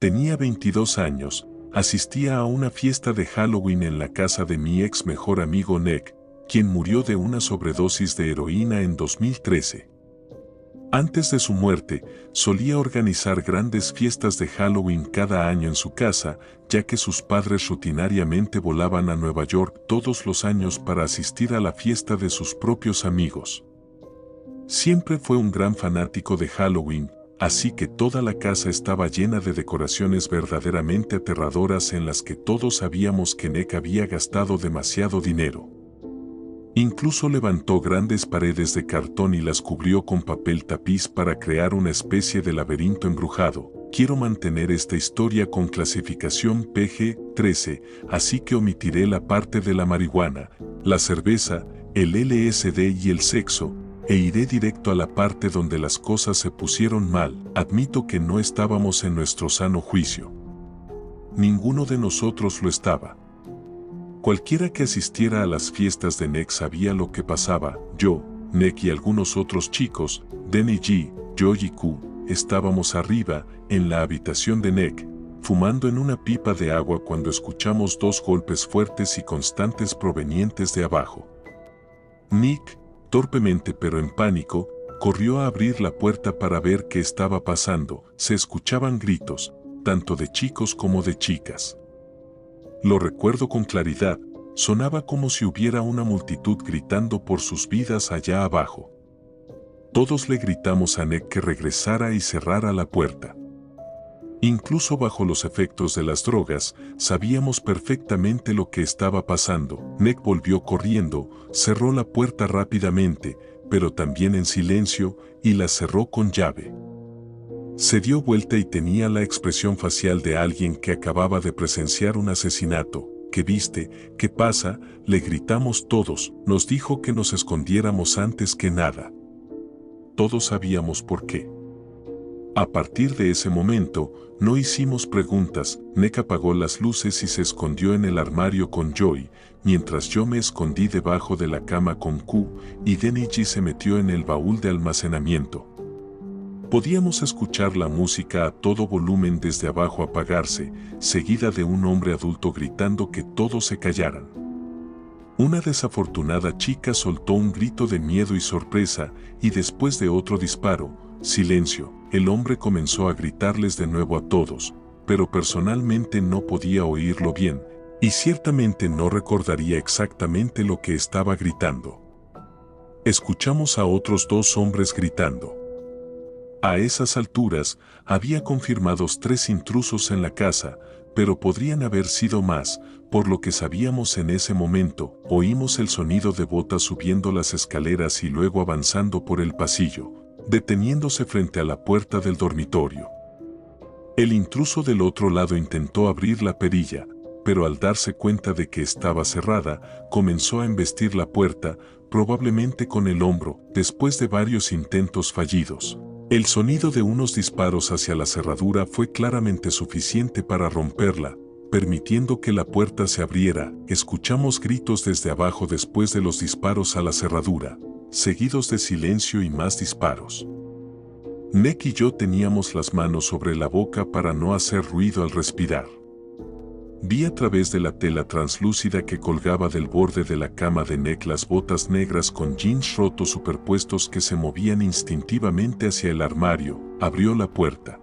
Tenía 22 años, asistía a una fiesta de Halloween en la casa de mi ex mejor amigo Nick, quien murió de una sobredosis de heroína en 2013. Antes de su muerte, solía organizar grandes fiestas de Halloween cada año en su casa, ya que sus padres rutinariamente volaban a Nueva York todos los años para asistir a la fiesta de sus propios amigos. Siempre fue un gran fanático de Halloween, así que toda la casa estaba llena de decoraciones verdaderamente aterradoras en las que todos sabíamos que Nick había gastado demasiado dinero. Incluso levantó grandes paredes de cartón y las cubrió con papel tapiz para crear una especie de laberinto embrujado. Quiero mantener esta historia con clasificación PG-13, así que omitiré la parte de la marihuana, la cerveza, el LSD y el sexo, e iré directo a la parte donde las cosas se pusieron mal. Admito que no estábamos en nuestro sano juicio. Ninguno de nosotros lo estaba. Cualquiera que asistiera a las fiestas de Nick sabía lo que pasaba. Yo, Nick y algunos otros chicos, Denny G, Joey y Q, estábamos arriba, en la habitación de Nick, fumando en una pipa de agua cuando escuchamos dos golpes fuertes y constantes provenientes de abajo. Nick, torpemente pero en pánico, corrió a abrir la puerta para ver qué estaba pasando. Se escuchaban gritos, tanto de chicos como de chicas. Lo recuerdo con claridad, sonaba como si hubiera una multitud gritando por sus vidas allá abajo. Todos le gritamos a Nick que regresara y cerrara la puerta. Incluso bajo los efectos de las drogas, sabíamos perfectamente lo que estaba pasando. Nick volvió corriendo, cerró la puerta rápidamente, pero también en silencio, y la cerró con llave. Se dio vuelta y tenía la expresión facial de alguien que acababa de presenciar un asesinato. ¿Qué viste? ¿Qué pasa? Le gritamos todos. Nos dijo que nos escondiéramos antes que nada. Todos sabíamos por qué. A partir de ese momento, no hicimos preguntas. Nick apagó las luces y se escondió en el armario con Joey, mientras yo me escondí debajo de la cama con Q, y Denny G se metió en el baúl de almacenamiento. Podíamos escuchar la música a todo volumen desde abajo apagarse, seguida de un hombre adulto gritando que todos se callaran. Una desafortunada chica soltó un grito de miedo y sorpresa, y después de otro disparo, silencio, el hombre comenzó a gritarles de nuevo a todos, pero personalmente no podía oírlo bien, y ciertamente no recordaría exactamente lo que estaba gritando. Escuchamos a otros dos hombres gritando. A esas alturas, había confirmados 3 intrusos en la casa, pero podrían haber sido más, por lo que sabíamos en ese momento. Oímos el sonido de botas subiendo las escaleras y luego avanzando por el pasillo, deteniéndose frente a la puerta del dormitorio. El intruso del otro lado intentó abrir la perilla, pero al darse cuenta de que estaba cerrada, comenzó a embestir la puerta, probablemente con el hombro, después de varios intentos fallidos. El sonido de unos disparos hacia la cerradura fue claramente suficiente para romperla, permitiendo que la puerta se abriera. Escuchamos gritos desde abajo después de los disparos a la cerradura, seguidos de silencio y más disparos. Nick y yo teníamos las manos sobre la boca para no hacer ruido al respirar. Vi a través de la tela translúcida que colgaba del borde de la cama de Nick las botas negras con jeans rotos superpuestos que se movían instintivamente hacia el armario. Abrió la puerta.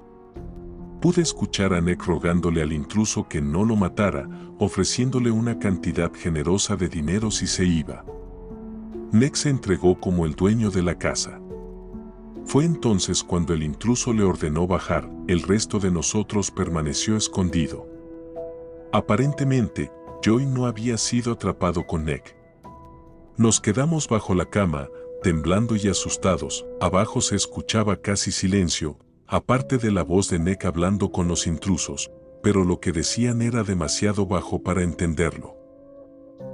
Pude escuchar a Nick rogándole al intruso que no lo matara, ofreciéndole una cantidad generosa de dinero si se iba. Nick se entregó como el dueño de la casa. Fue entonces cuando el intruso le ordenó bajar. El resto de nosotros permaneció escondido. Aparentemente, Joey no había sido atrapado con Nick. Nos quedamos bajo la cama, temblando y asustados. Abajo se escuchaba casi silencio, aparte de la voz de Nick hablando con los intrusos, pero lo que decían era demasiado bajo para entenderlo.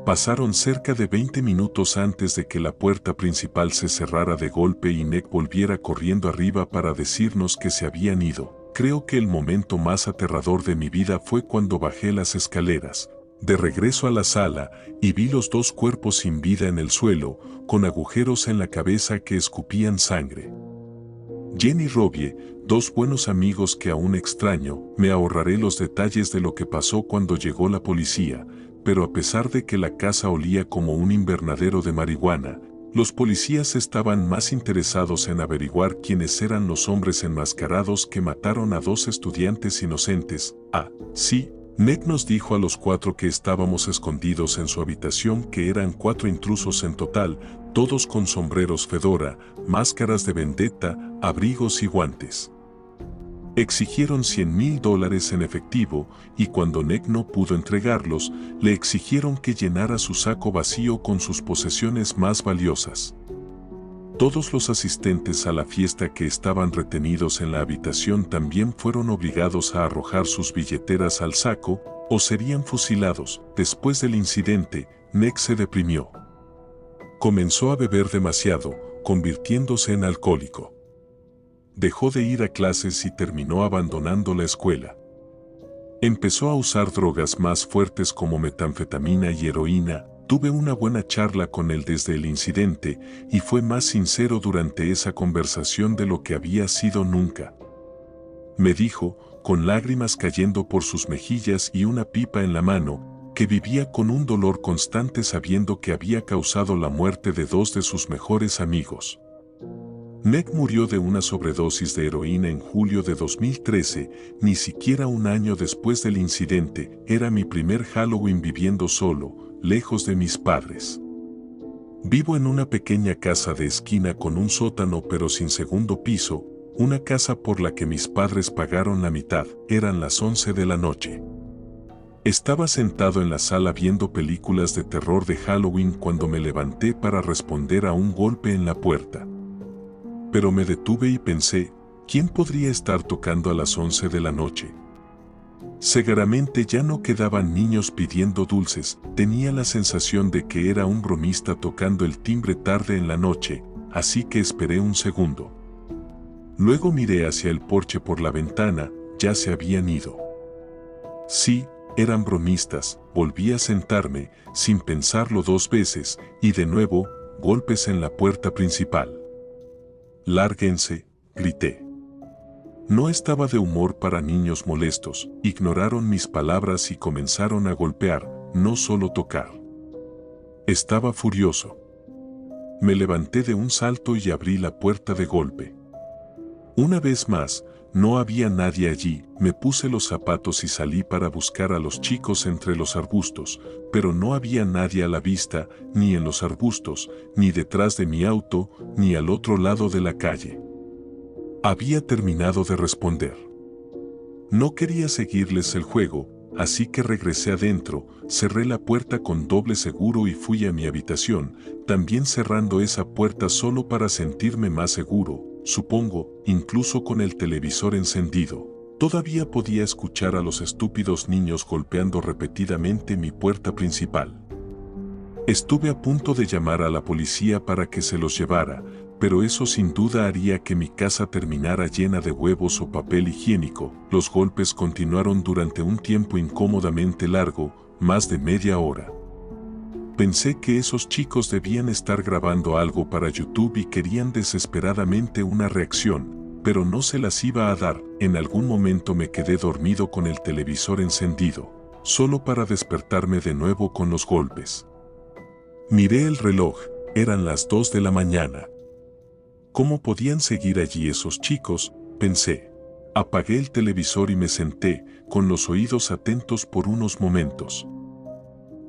Pasaron cerca de 20 minutos antes de que la puerta principal se cerrara de golpe y Nick volviera corriendo arriba para decirnos que se habían ido. Creo que el momento más aterrador de mi vida fue cuando bajé las escaleras, de regreso a la sala, y vi los 2 cuerpos sin vida en el suelo, con agujeros en la cabeza que escupían sangre. Jenny Robbie, dos buenos amigos que aún extraño. Me ahorraré los detalles de lo que pasó cuando llegó la policía, pero a pesar de que la casa olía como un invernadero de marihuana, los policías estaban más interesados en averiguar quiénes eran los hombres enmascarados que mataron a dos estudiantes inocentes. Sí, Nick nos dijo a los 4 que estábamos escondidos en su habitación, que eran 4 intrusos en total, todos con sombreros fedora, máscaras de vendetta, abrigos y guantes. Exigieron $100,000 en efectivo, y cuando Nick no pudo entregarlos, le exigieron que llenara su saco vacío con sus posesiones más valiosas. Todos los asistentes a la fiesta que estaban retenidos en la habitación también fueron obligados a arrojar sus billeteras al saco, o serían fusilados. Después del incidente, Nick se deprimió. Comenzó a beber demasiado, convirtiéndose en alcohólico. Dejó de ir a clases y terminó abandonando la escuela. Empezó a usar drogas más fuertes como metanfetamina y heroína. Tuve una buena charla con él desde el incidente y fue más sincero durante esa conversación de lo que había sido nunca. Me dijo, con lágrimas cayendo por sus mejillas y una pipa en la mano, que vivía con un dolor constante sabiendo que había causado la muerte de 2 de sus mejores amigos. Nick murió de una sobredosis de heroína en julio de 2013, ni siquiera un año después del incidente. Era mi primer Halloween viviendo solo, lejos de mis padres. Vivo en una pequeña casa de esquina con un sótano pero sin segundo piso, una casa por la que mis padres pagaron la mitad. Eran las 11 de la noche. Estaba sentado en la sala viendo películas de terror de Halloween cuando me levanté para responder a un golpe en la puerta. Pero me detuve y pensé, ¿quién podría estar tocando a las 11 de la noche? Seguramente ya no quedaban niños pidiendo dulces. Tenía la sensación de que era un bromista tocando el timbre tarde en la noche, así que esperé un segundo. Luego miré hacia el porche por la ventana. Ya se habían ido. Sí, eran bromistas. Volví a sentarme, sin pensarlo 2 veces, y de nuevo, golpes en la puerta principal. «Lárguense», grité. No estaba de humor para niños molestos. Ignoraron mis palabras y comenzaron a golpear, no solo tocar. Estaba furioso. Me levanté de un salto y abrí la puerta de golpe. Una vez más, no había nadie allí. Me puse los zapatos y salí para buscar a los chicos entre los arbustos, pero no había nadie a la vista, ni en los arbustos, ni detrás de mi auto, ni al otro lado de la calle. Había terminado de responder. No quería seguirles el juego, así que regresé adentro, cerré la puerta con doble seguro y fui a mi habitación, también cerrando esa puerta solo para sentirme más seguro. Supongo, incluso con el televisor encendido. Todavía podía escuchar a los estúpidos niños golpeando repetidamente mi puerta principal. Estuve a punto de llamar a la policía para que se los llevara, pero eso sin duda haría que mi casa terminara llena de huevos o papel higiénico. Los golpes continuaron durante un tiempo incómodamente largo, más de media hora. Pensé que esos chicos debían estar grabando algo para YouTube y querían desesperadamente una reacción, pero no se las iba a dar. En algún momento me quedé dormido con el televisor encendido, solo para despertarme de nuevo con los golpes. Miré el reloj, eran las 2 de la mañana. ¿Cómo podían seguir allí esos chicos?, pensé. Apagué el televisor y me senté, con los oídos atentos por unos momentos.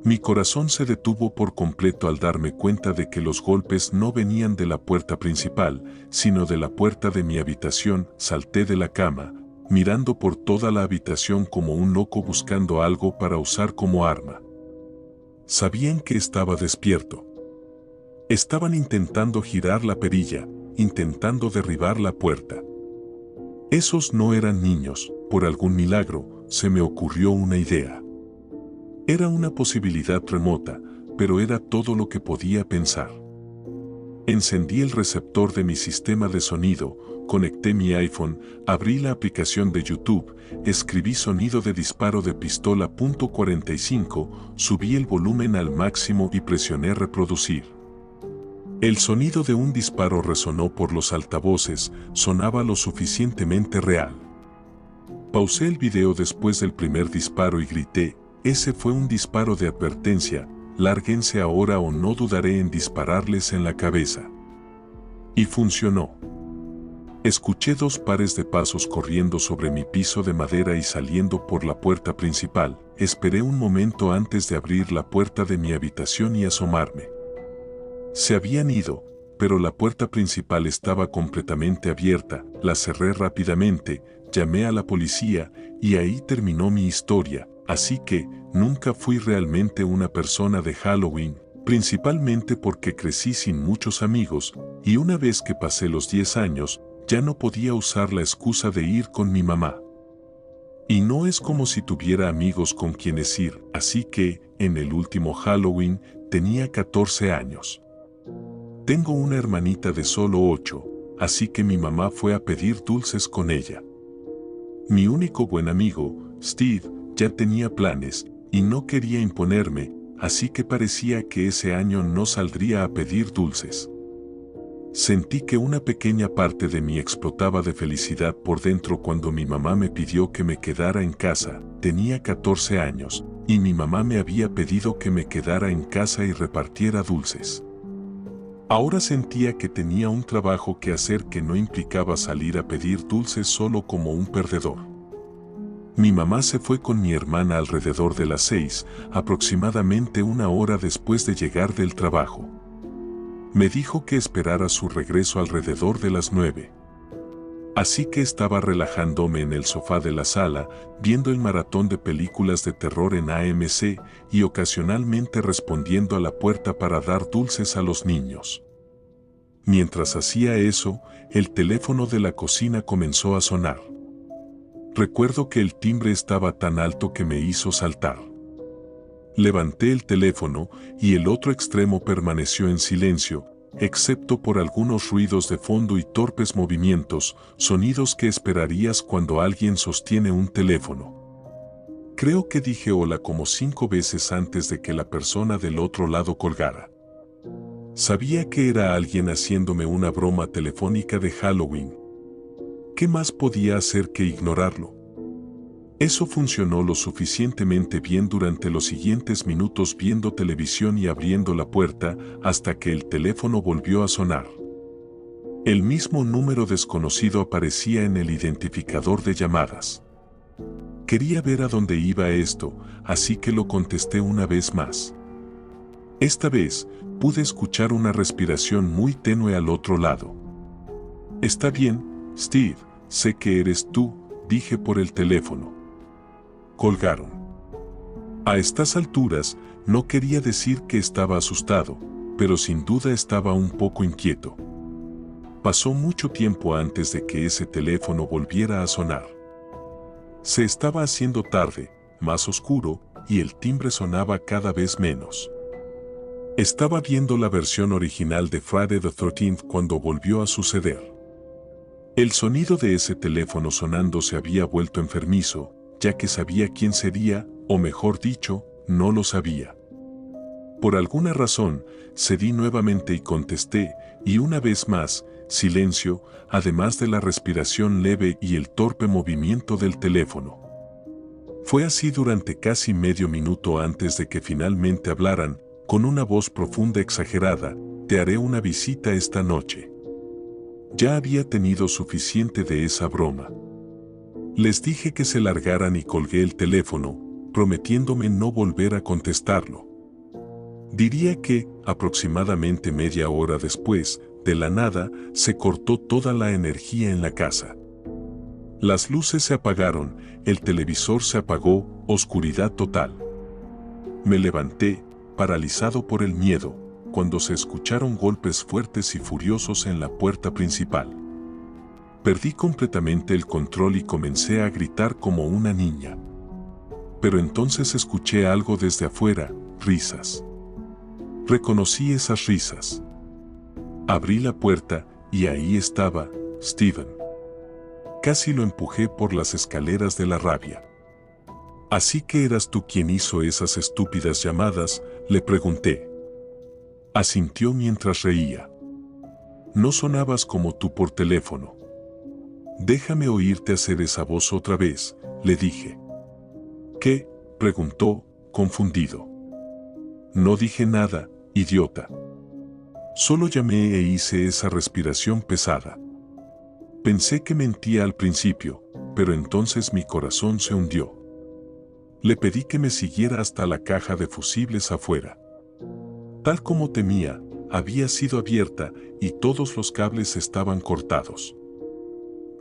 Mi corazón se detuvo por completo al darme cuenta de que los golpes no venían de la puerta principal, sino de la puerta de mi habitación. Salté de la cama, mirando por toda la habitación como un loco buscando algo para usar como arma. Sabían que estaba despierto. Estaban intentando girar la perilla, intentando derribar la puerta. Esos no eran niños. Por algún milagro, se me ocurrió una idea. Era una posibilidad remota, pero era todo lo que podía pensar. Encendí el receptor de mi sistema de sonido, conecté mi iPhone, abrí la aplicación de YouTube, escribí sonido de disparo de pistola .45, subí el volumen al máximo y presioné reproducir. El sonido de un disparo resonó por los altavoces, sonaba lo suficientemente real. Pausé el video después del primer disparo y grité, ese fue un disparo de advertencia, lárguense ahora o no dudaré en dispararles en la cabeza. Y funcionó. Escuché 2 pares de pasos corriendo sobre mi piso de madera y saliendo por la puerta principal. Esperé un momento antes de abrir la puerta de mi habitación y asomarme. Se habían ido, pero la puerta principal estaba completamente abierta. La cerré rápidamente, llamé a la policía y ahí terminó mi historia. Así que, nunca fui realmente una persona de Halloween, principalmente porque crecí sin muchos amigos, y una vez que pasé los 10 años, ya no podía usar la excusa de ir con mi mamá. Y no es como si tuviera amigos con quienes ir, así que, en el último Halloween, tenía 14 años. Tengo una hermanita de solo 8, así que mi mamá fue a pedir dulces con ella. Mi único buen amigo, Steve, ya tenía planes, y no quería imponerme, así que parecía que ese año no saldría a pedir dulces. Sentí que una pequeña parte de mí explotaba de felicidad por dentro cuando mi mamá me pidió que me quedara en casa. Tenía 14 años, y mi mamá me había pedido que me quedara en casa y repartiera dulces. Ahora sentía que tenía un trabajo que hacer que no implicaba salir a pedir dulces solo como un perdedor. Mi mamá se fue con mi hermana alrededor de las 6, aproximadamente 1 hora después de llegar del trabajo. Me dijo que esperara su regreso alrededor de las 9. Así que estaba relajándome en el sofá de la sala, viendo el maratón de películas de terror en AMC y ocasionalmente respondiendo a la puerta para dar dulces a los niños. Mientras hacía eso, el teléfono de la cocina comenzó a sonar. Recuerdo que el timbre estaba tan alto que me hizo saltar. Levanté el teléfono y el otro extremo permaneció en silencio, excepto por algunos ruidos de fondo y torpes movimientos, sonidos que esperarías cuando alguien sostiene un teléfono. Creo que dije hola como 5 veces antes de que la persona del otro lado colgara. Sabía que era alguien haciéndome una broma telefónica de Halloween. ¿Qué más podía hacer que ignorarlo? Eso funcionó lo suficientemente bien durante los siguientes minutos viendo televisión y abriendo la puerta hasta que el teléfono volvió a sonar. El mismo número desconocido aparecía en el identificador de llamadas. Quería ver a dónde iba esto, así que lo contesté una vez más. Esta vez, pude escuchar una respiración muy tenue al otro lado. «Está bien, Steve, sé que eres tú», dije por el teléfono. Colgaron. A estas alturas, no quería decir que estaba asustado, pero sin duda estaba un poco inquieto. Pasó mucho tiempo antes de que ese teléfono volviera a sonar. Se estaba haciendo tarde, más oscuro, y el timbre sonaba cada vez menos. Estaba viendo la versión original de Friday the 13th cuando volvió a suceder. El sonido de ese teléfono sonando se había vuelto enfermizo, ya que sabía quién sería, o mejor dicho, no lo sabía. Por alguna razón, cedí nuevamente y contesté, y una vez más, silencio, además de la respiración leve y el torpe movimiento del teléfono. Fue así durante casi medio minuto antes de que finalmente hablaran, con una voz profunda exagerada, «Te haré una visita esta noche». Ya había tenido suficiente de esa broma. Les dije que se largaran y colgué el teléfono, prometiéndome no volver a contestarlo. Diría que, aproximadamente media hora después, de la nada, se cortó toda la energía en la casa. Las luces se apagaron, el televisor se apagó, oscuridad total. Me levanté, paralizado por el miedo, cuando se escucharon golpes fuertes y furiosos en la puerta principal. Perdí completamente el control y comencé a gritar como una niña. Pero entonces escuché algo desde afuera, risas. Reconocí esas risas. Abrí la puerta y ahí estaba, Steven. Casi lo empujé por las escaleras de la rabia. «¿Así que eras tú quien hizo esas estúpidas llamadas?», le pregunté. Asintió mientras reía. No sonabas como tú por teléfono. Déjame oírte hacer esa voz otra vez, le dije. ¿Qué?, preguntó, confundido. No dije nada, idiota. Solo llamé e hice esa respiración pesada. Pensé que mentía al principio, pero entonces mi corazón se hundió. Le pedí que me siguiera hasta la caja de fusibles afuera. Tal como temía, había sido abierta y todos los cables estaban cortados.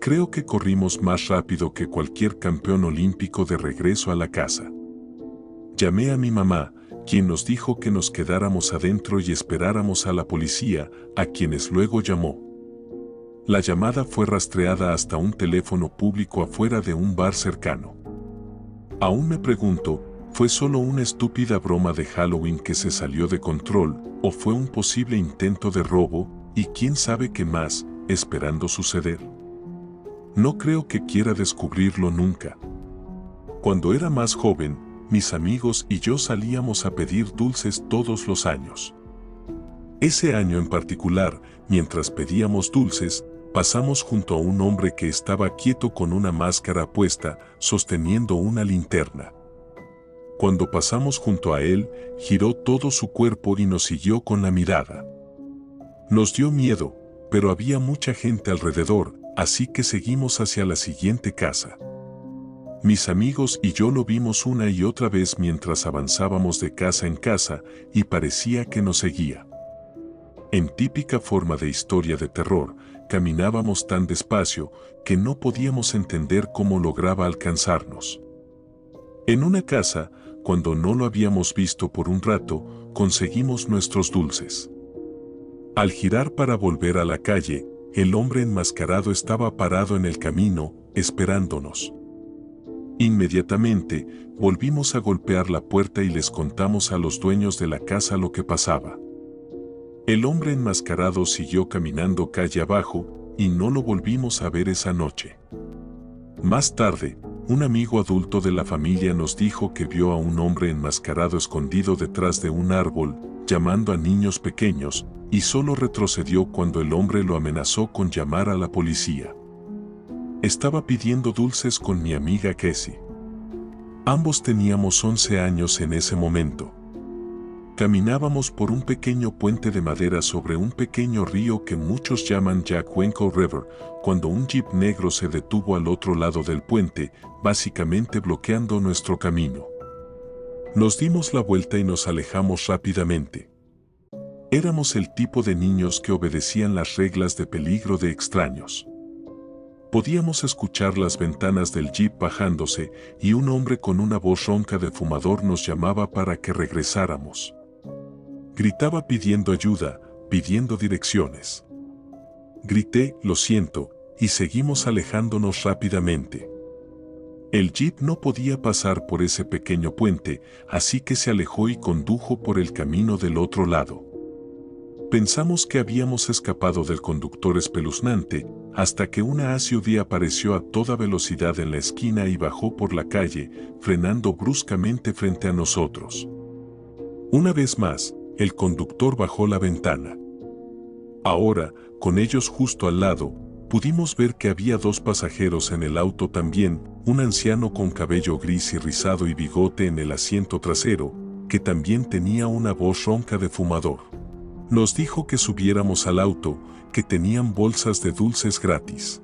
Creo que corrimos más rápido que cualquier campeón olímpico de regreso a la casa. Llamé a mi mamá, quien nos dijo que nos quedáramos adentro y esperáramos a la policía, a quienes luego llamó. La llamada fue rastreada hasta un teléfono público afuera de un bar cercano. Aún me pregunto, ¿fue solo una estúpida broma de Halloween que se salió de control, o fue un posible intento de robo, y quién sabe qué más, esperando suceder? No creo que quiera descubrirlo nunca. Cuando era más joven, mis amigos y yo salíamos a pedir dulces todos los años. Ese año en particular, mientras pedíamos dulces, pasamos junto a un hombre que estaba quieto con una máscara puesta, sosteniendo una linterna. Cuando pasamos junto a él, giró todo su cuerpo y nos siguió con la mirada. Nos dio miedo, pero había mucha gente alrededor, así que seguimos hacia la siguiente casa. Mis amigos y yo lo vimos una y otra vez mientras avanzábamos de casa en casa, y parecía que nos seguía. En típica forma de historia de terror, caminábamos tan despacio que no podíamos entender cómo lograba alcanzarnos. En una casa, cuando no lo habíamos visto por un rato, conseguimos nuestros dulces. Al girar para volver a la calle, el hombre enmascarado estaba parado en el camino, esperándonos. Inmediatamente, volvimos a golpear la puerta y les contamos a los dueños de la casa lo que pasaba. El hombre enmascarado siguió caminando calle abajo y no lo volvimos a ver esa noche. Más tarde, un amigo adulto de la familia nos dijo que vio a un hombre enmascarado escondido detrás de un árbol, llamando a niños pequeños, y solo retrocedió cuando el hombre lo amenazó con llamar a la policía. Estaba pidiendo dulces con mi amiga Cassie. Ambos teníamos 11 años en ese momento. Caminábamos por un pequeño puente de madera sobre un pequeño río que muchos llaman Jack Winkle River, cuando un jeep negro se detuvo al otro lado del puente, básicamente bloqueando nuestro camino. Nos dimos la vuelta y nos alejamos rápidamente. Éramos el tipo de niños que obedecían las reglas de peligro de extraños. Podíamos escuchar las ventanas del jeep bajándose y un hombre con una voz ronca de fumador nos llamaba para que regresáramos. Gritaba pidiendo ayuda, pidiendo direcciones. Grité, lo siento, y seguimos alejándonos rápidamente. El jeep no podía pasar por ese pequeño puente, así que se alejó y condujo por el camino del otro lado. Pensamos que habíamos escapado del conductor espeluznante, hasta que una SUV apareció a toda velocidad en la esquina y bajó por la calle, frenando bruscamente frente a nosotros. Una vez más, el conductor bajó la ventana. Ahora, con ellos justo al lado, pudimos ver que había dos pasajeros en el auto también, un anciano con cabello gris y rizado y bigote en el asiento trasero, que también tenía una voz ronca de fumador. Nos dijo que subiéramos al auto, que tenían bolsas de dulces gratis.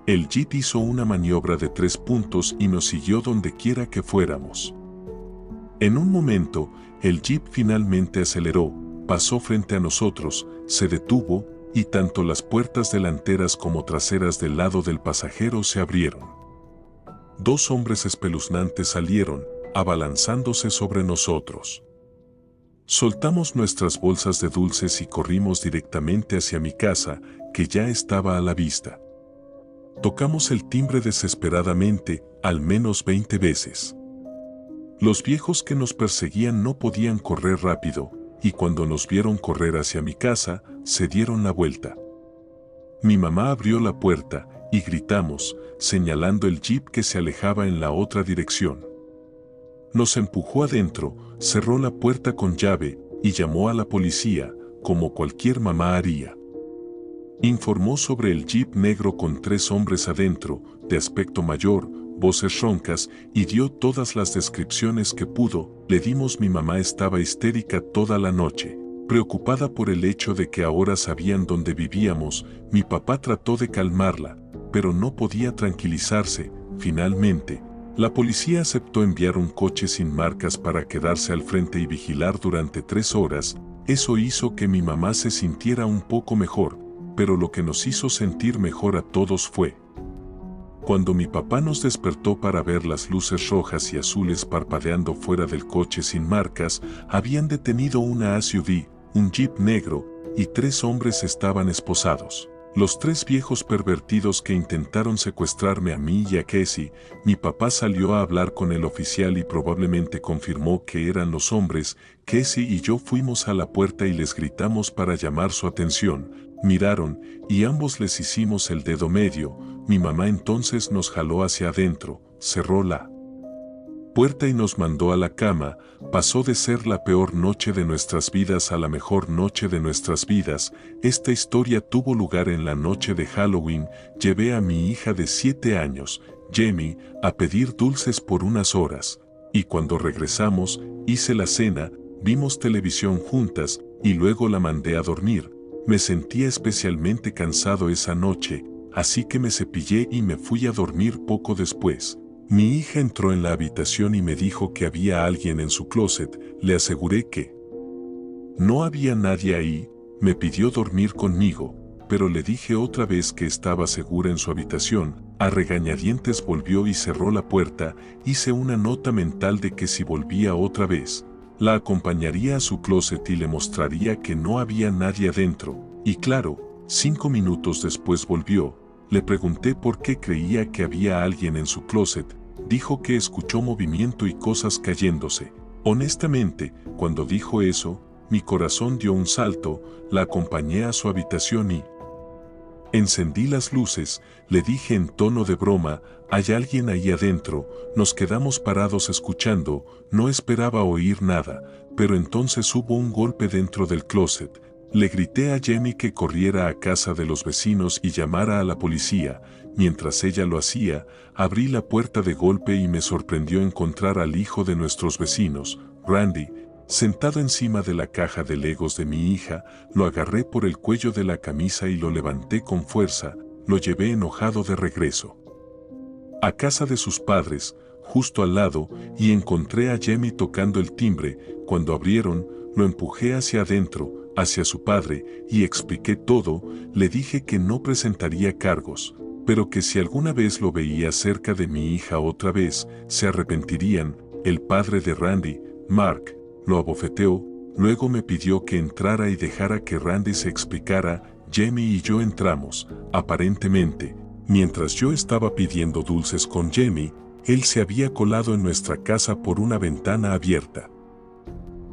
El jeep hizo una maniobra de 3 puntos y nos siguió donde quiera que fuéramos. En un momento, el jeep finalmente aceleró, pasó frente a nosotros, se detuvo, y tanto las puertas delanteras como traseras del lado del pasajero se abrieron. Dos hombres espeluznantes salieron, abalanzándose sobre nosotros. Soltamos nuestras bolsas de dulces y corrimos directamente hacia mi casa, que ya estaba a la vista. Tocamos el timbre desesperadamente, al menos 20 veces. Los viejos que nos perseguían no podían correr rápido, y cuando nos vieron correr hacia mi casa, se dieron la vuelta. Mi mamá abrió la puerta, y gritamos, señalando el jeep que se alejaba en la otra dirección. Nos empujó adentro, cerró la puerta con llave, y llamó a la policía, como cualquier mamá haría. Informó sobre el jeep negro con 3 hombres adentro, de aspecto mayor, voces roncas, y dio todas las descripciones que pudo. Le dimos. Mi mamá estaba histérica toda la noche, preocupada por el hecho de que ahora sabían dónde vivíamos. Mi papá trató de calmarla, pero no podía tranquilizarse. Finalmente, la policía aceptó enviar un coche sin marcas para quedarse al frente y vigilar durante 3 horas. Eso hizo que mi mamá se sintiera un poco mejor, pero lo que nos hizo sentir mejor a todos fue cuando mi papá nos despertó para ver las luces rojas y azules parpadeando fuera del coche sin marcas. Habían detenido una SUV, un jeep negro, y 3 hombres estaban esposados. Los 3 viejos pervertidos que intentaron secuestrarme a mí y a Casey. Mi papá salió a hablar con el oficial y probablemente confirmó que eran los hombres. Casey y yo fuimos a la puerta y les gritamos para llamar su atención. Miraron, y ambos les hicimos el dedo medio. Mi mamá entonces nos jaló hacia adentro, cerró la puerta y nos mandó a la cama. Pasó de ser la peor noche de nuestras vidas a la mejor noche de nuestras vidas. Esta historia tuvo lugar en la noche de Halloween. Llevé a mi hija de 7 años, Jamie, a pedir dulces por unas horas. Y cuando regresamos, hice la cena, vimos televisión juntas, y luego la mandé a dormir. Me sentía especialmente cansado esa noche, así que me cepillé y me fui a dormir poco después. Mi hija entró en la habitación y me dijo que había alguien en su closet. Le aseguré que no había nadie ahí. Me pidió dormir conmigo, pero le dije otra vez que estaba segura en su habitación. A regañadientes volvió y cerró la puerta. Hice una nota mental de que si volvía otra vez, la acompañaría a su closet y le mostraría que no había nadie adentro. Y claro, 5 minutos después volvió. Le pregunté por qué creía que había alguien en su closet. Dijo que escuchó movimiento y cosas cayéndose. Honestamente, cuando dijo eso, mi corazón dio un salto. La acompañé a su habitación y encendí las luces. Le dije en tono de broma, «¿Hay alguien ahí adentro?». Nos quedamos parados escuchando. No esperaba oír nada, pero entonces hubo un golpe dentro del closet. Le grité a Jenny que corriera a casa de los vecinos y llamara a la policía. Mientras ella lo hacía, abrí la puerta de golpe y me sorprendió encontrar al hijo de nuestros vecinos, Randy, sentado encima de la caja de Legos de mi hija. Lo agarré por el cuello de la camisa y lo levanté con fuerza. Lo llevé enojado de regreso a casa de sus padres, justo al lado, y encontré a Jamie tocando el timbre. Cuando abrieron, lo empujé hacia adentro, hacia su padre, y expliqué todo. Le dije que no presentaría cargos, pero que si alguna vez lo veía cerca de mi hija otra vez, se arrepentirían. El padre de Randy, Mark, lo abofeteó. Luego me pidió que entrara y dejara que Randy se explicara. Jamie y yo entramos. Aparentemente, mientras yo estaba pidiendo dulces con Jamie, él se había colado en nuestra casa por una ventana abierta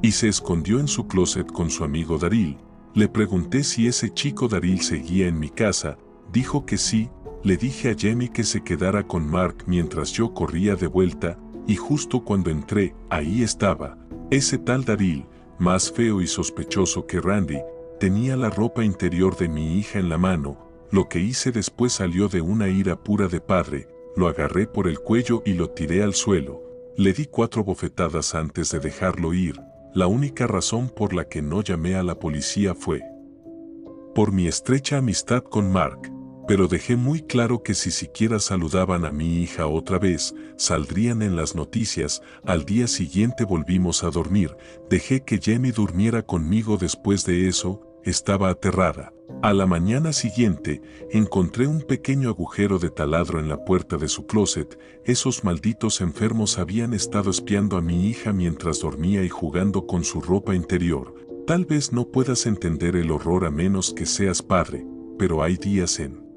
y se escondió en su closet con su amigo Daryl. Le pregunté si ese chico Daryl seguía en mi casa. Dijo que sí. Le dije a Jamie que se quedara con Mark mientras yo corría de vuelta, y justo cuando entré, ahí estaba ese tal Daryl, más feo y sospechoso que Randy. Tenía la ropa interior de mi hija en la mano. Lo que hice después salió de una ira pura de padre. Lo agarré por el cuello y lo tiré al suelo. Le di 4 bofetadas antes de dejarlo ir. La única razón por la que no llamé a la policía fue por mi estrecha amistad con Mark, pero dejé muy claro que si siquiera saludaban a mi hija otra vez, saldrían en las noticias. Al día siguiente volvimos a dormir. Dejé que Jamie durmiera conmigo. Después de eso, estaba aterrada. A la mañana siguiente, encontré un pequeño agujero de taladro en la puerta de su closet. Esos malditos enfermos habían estado espiando a mi hija mientras dormía y jugando con su ropa interior. Tal vez no puedas entender el horror a menos que seas padre, pero hay días en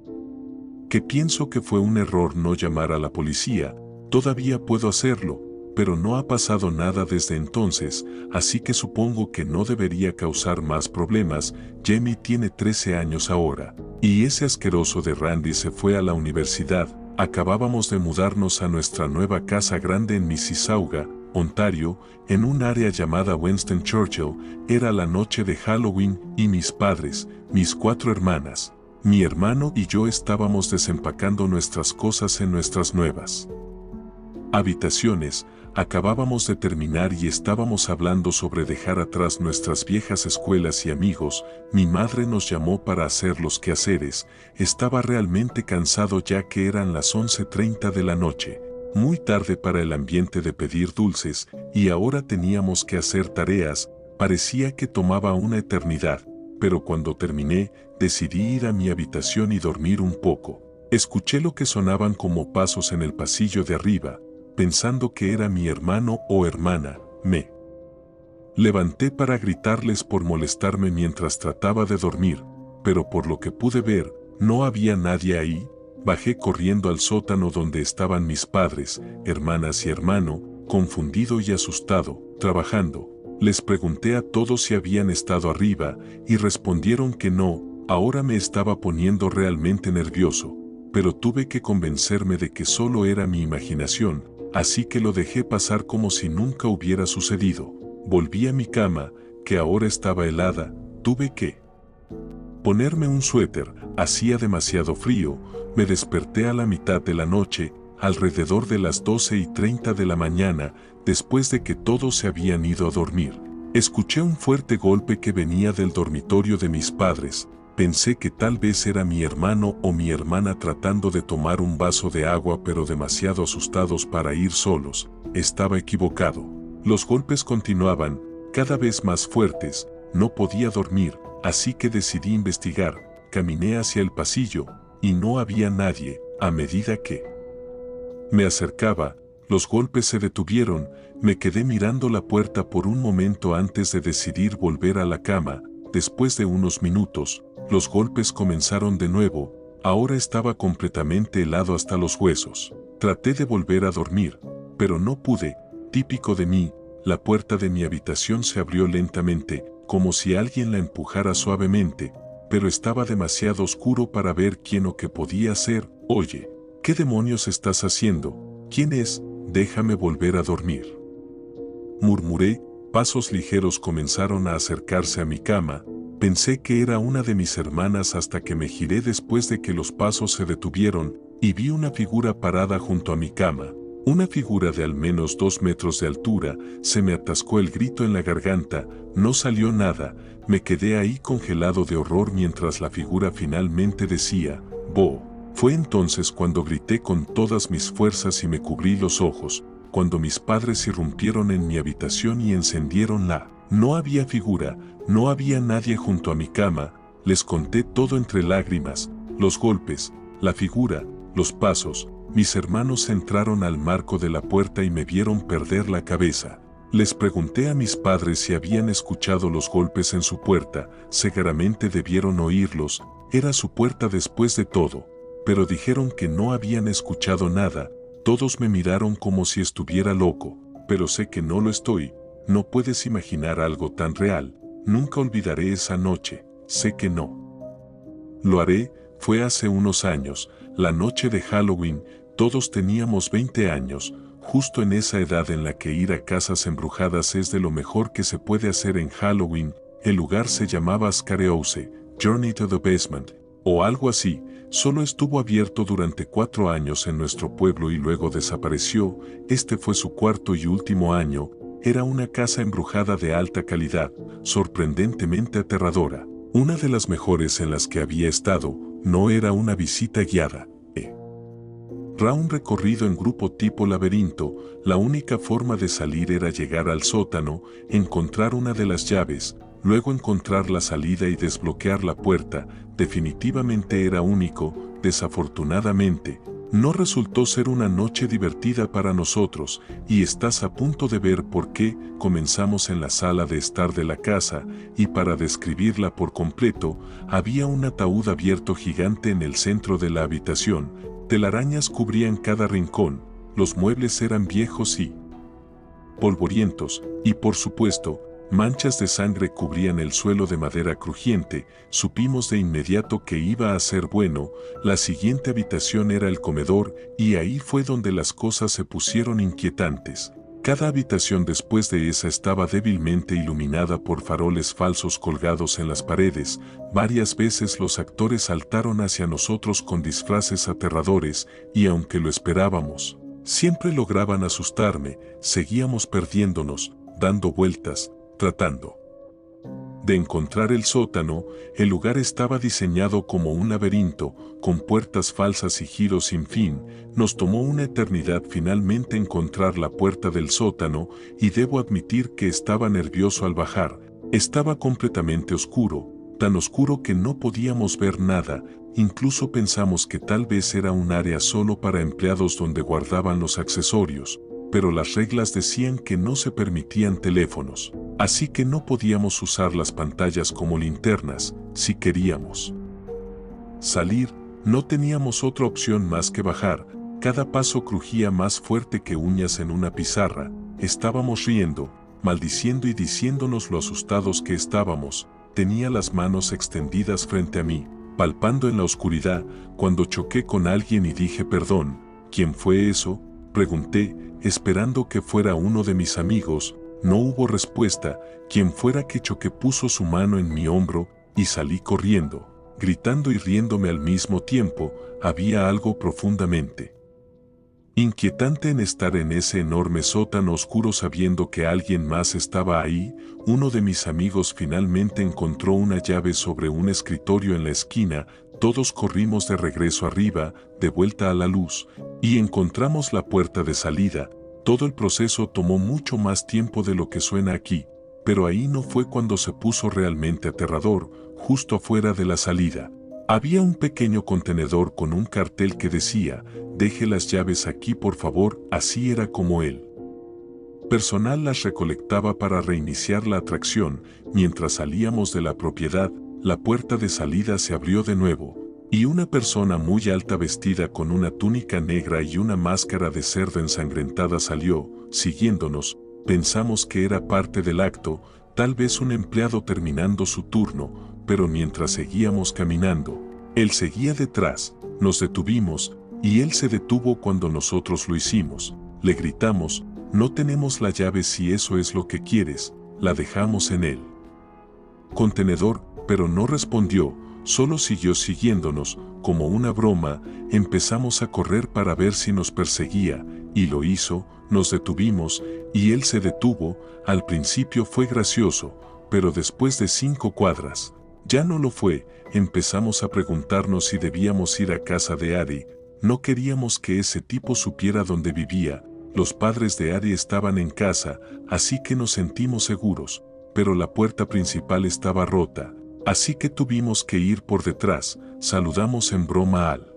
que pienso que fue un error no llamar a la policía. Todavía puedo hacerlo, pero no ha pasado nada desde entonces, así que supongo que no debería causar más problemas. Jamie tiene 13 años ahora, y ese asqueroso de Randy se fue a la universidad. Acabábamos de mudarnos a nuestra nueva casa grande en Mississauga, Ontario, en un área llamada Winston Churchill. Era la noche de Halloween y mis padres, mis 4 hermanas, Mi hermano y yo estábamos desempacando nuestras cosas en nuestras nuevas habitaciones. Acabábamos de terminar y estábamos hablando sobre dejar atrás nuestras viejas escuelas y amigos. Mi madre nos llamó para hacer los quehaceres. Estaba realmente cansado ya que eran las 11:30 de la noche, muy tarde para el ambiente de pedir dulces, y ahora teníamos que hacer tareas. Parecía que tomaba una eternidad, pero cuando terminé, decidí ir a mi habitación y dormir un poco. Escuché lo que sonaban como pasos en el pasillo de arriba. Pensando que era mi hermano o hermana, me levanté para gritarles por molestarme mientras trataba de dormir, pero por lo que pude ver, no había nadie ahí. Bajé corriendo al sótano donde estaban mis padres, hermanas y hermano, confundido y asustado, trabajando. Les pregunté a todos si habían estado arriba, y respondieron que no. Ahora me estaba poniendo realmente nervioso, pero tuve que convencerme de que solo era mi imaginación. Así que lo dejé pasar como si nunca hubiera sucedido. Volví a mi cama, que ahora estaba helada. Tuve que ponerme un suéter, hacía demasiado frío. Me desperté a la mitad de la noche, alrededor de las 12:30 de la mañana, después de que todos se habían ido a dormir. Escuché un fuerte golpe que venía del dormitorio de mis padres. Pensé que tal vez era mi hermano o mi hermana tratando de tomar un vaso de agua, pero demasiado asustados para ir solos. Estaba equivocado. Los golpes continuaban, cada vez más fuertes. No podía dormir, así que decidí investigar. Caminé hacia el pasillo, y no había nadie. A medida que me acercaba, los golpes se detuvieron. Me quedé mirando la puerta por un momento antes de decidir volver a la cama. Después de unos minutos, los golpes comenzaron de nuevo. Ahora estaba completamente helado hasta los huesos. Traté de volver a dormir, pero no pude. Típico de mí, la puerta de mi habitación se abrió lentamente, como si alguien la empujara suavemente, pero estaba demasiado oscuro para ver quién o qué podía ser. Oye, ¿qué demonios estás haciendo? ¿Quién es? Déjame volver a dormir. Murmuré. Pasos ligeros comenzaron a acercarse a mi cama. Pensé que era una de mis hermanas hasta que me giré después de que los pasos se detuvieron y vi una figura parada junto a mi cama. Una figura de al menos 2 metros de altura. Se me atascó el grito en la garganta. No salió nada. Me quedé ahí congelado de horror mientras la figura finalmente decía, «Bo». Fue entonces cuando grité con todas mis fuerzas y me cubrí los ojos. Cuando mis padres irrumpieron en mi habitación y encendieron la... No había figura, no había nadie junto a mi cama. Les conté todo entre lágrimas, los golpes, la figura, los pasos. Mis hermanos entraron al marco de la puerta y me vieron perder la cabeza. Les pregunté a mis padres si habían escuchado los golpes en su puerta. Seguramente debieron oírlos, era su puerta después de todo. Pero dijeron que no habían escuchado nada. Todos me miraron como si estuviera loco, pero sé que no lo estoy. No puedes imaginar algo tan real. Nunca olvidaré esa noche, sé que no lo haré. Fue hace unos años, la noche de Halloween. Todos teníamos 20 años, justo en esa edad en la que ir a casas embrujadas es de lo mejor que se puede hacer en Halloween. El lugar se llamaba Scary House, Journey to the Basement, o algo así. Solo estuvo abierto durante 4 años en nuestro pueblo y luego desapareció. Este fue su cuarto y último año. Era una casa embrujada de alta calidad, sorprendentemente aterradora. Una de las mejores en las que había estado. No era una visita guiada. Era un recorrido en grupo tipo laberinto. La única forma de salir era llegar al sótano, encontrar una de las llaves, luego encontrar la salida y desbloquear la puerta. Definitivamente era único. Desafortunadamente, no resultó ser una noche divertida para nosotros, y estás a punto de ver por qué. Comenzamos en la sala de estar de la casa, y para describirla por completo, había un ataúd abierto gigante en el centro de la habitación. Telarañas cubrían cada rincón, los muebles eran viejos y polvorientos, y por supuesto, manchas de sangre cubrían el suelo de madera crujiente. Supimos de inmediato que iba a ser bueno. La siguiente habitación era el comedor, y ahí fue donde las cosas se pusieron inquietantes. Cada habitación después de esa estaba débilmente iluminada por faroles falsos colgados en las paredes. Varias veces los actores saltaron hacia nosotros con disfraces aterradores y aunque lo esperábamos, siempre lograban asustarme. Seguíamos perdiéndonos, dando vueltas, tratando de encontrar el sótano. El lugar estaba diseñado como un laberinto, con puertas falsas y giros sin fin. Nos tomó una eternidad finalmente encontrar la puerta del sótano, y debo admitir que estaba nervioso al bajar. Estaba completamente oscuro, tan oscuro que no podíamos ver nada. Incluso pensamos que tal vez era un área solo para empleados donde guardaban los accesorios, pero las reglas decían que no se permitían teléfonos, así que no podíamos usar las pantallas como linternas. Si queríamos salir, no teníamos otra opción más que bajar. Cada paso crujía más fuerte que uñas en una pizarra. Estábamos riendo, maldiciendo y diciéndonos lo asustados que estábamos. Tenía las manos extendidas frente a mí, palpando en la oscuridad, cuando choqué con alguien y dije perdón. ¿Quién fue eso?, pregunté, esperando que fuera uno de mis amigos. No hubo respuesta. Quien fuera que choqué puso su mano en mi hombro y salí corriendo, gritando y riéndome al mismo tiempo. Había algo profundamente inquietante en estar en ese enorme sótano oscuro sabiendo que alguien más estaba ahí. Uno de mis amigos finalmente encontró una llave sobre un escritorio en la esquina. Todos corrimos de regreso arriba, de vuelta a la luz, y encontramos la puerta de salida. Todo el proceso tomó mucho más tiempo de lo que suena aquí, pero ahí no fue cuando se puso realmente aterrador. Justo afuera de la salida había un pequeño contenedor con un cartel que decía: «Deje las llaves aquí por favor». Así era como el personal las recolectaba para reiniciar la atracción. Mientras salíamos de la propiedad, la puerta de salida se abrió de nuevo, y una persona muy alta vestida con una túnica negra y una máscara de cerdo ensangrentada salió, siguiéndonos. Pensamos que era parte del acto, tal vez un empleado terminando su turno, pero mientras seguíamos caminando, él seguía detrás. Nos detuvimos, y él se detuvo cuando nosotros lo hicimos. Le gritamos: «No tenemos la llave si eso es lo que quieres». La dejamos en el contenedor, pero no respondió, solo siguió siguiéndonos. Como una broma, empezamos a correr para ver si nos perseguía, y lo hizo. Nos detuvimos, y él se detuvo. Al principio fue gracioso, pero después de 5 cuadras, ya no lo fue. Empezamos a preguntarnos si debíamos ir a casa de Ari. No queríamos que ese tipo supiera dónde vivía. Los padres de Ari estaban en casa, así que nos sentimos seguros, pero la puerta principal estaba rota, así que tuvimos que ir por detrás. Saludamos en broma al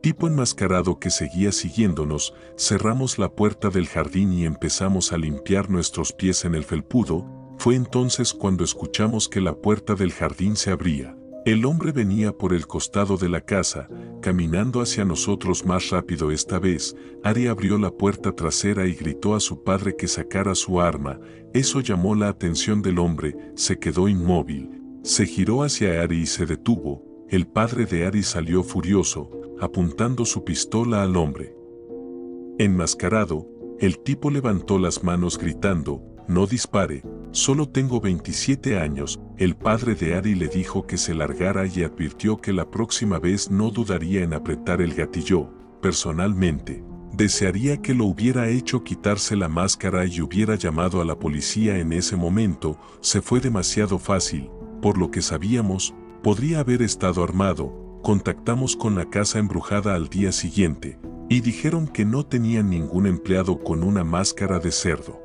tipo enmascarado que seguía siguiéndonos. Cerramos la puerta del jardín y empezamos a limpiar nuestros pies en el felpudo. Fue entonces cuando escuchamos que la puerta del jardín se abría. El hombre venía por el costado de la casa, caminando hacia nosotros más rápido esta vez. Ari abrió la puerta trasera y gritó a su padre que sacara su arma. Eso llamó la atención del hombre. Se quedó inmóvil. Se giró hacia Ari y se detuvo. El padre de Ari salió furioso, apuntando su pistola al hombre enmascarado. El tipo levantó las manos gritando: «No dispare, solo tengo 27 años». El padre de Ari le dijo que se largara y advirtió que la próxima vez no dudaría en apretar el gatillo. Personalmente, desearía que lo hubiera hecho quitarse la máscara y hubiera llamado a la policía en ese momento. Se fue demasiado fácil. Por lo que sabíamos, podría haber estado armado. Contactamos con la casa embrujada al día siguiente, y dijeron que no tenían ningún empleado con una máscara de cerdo.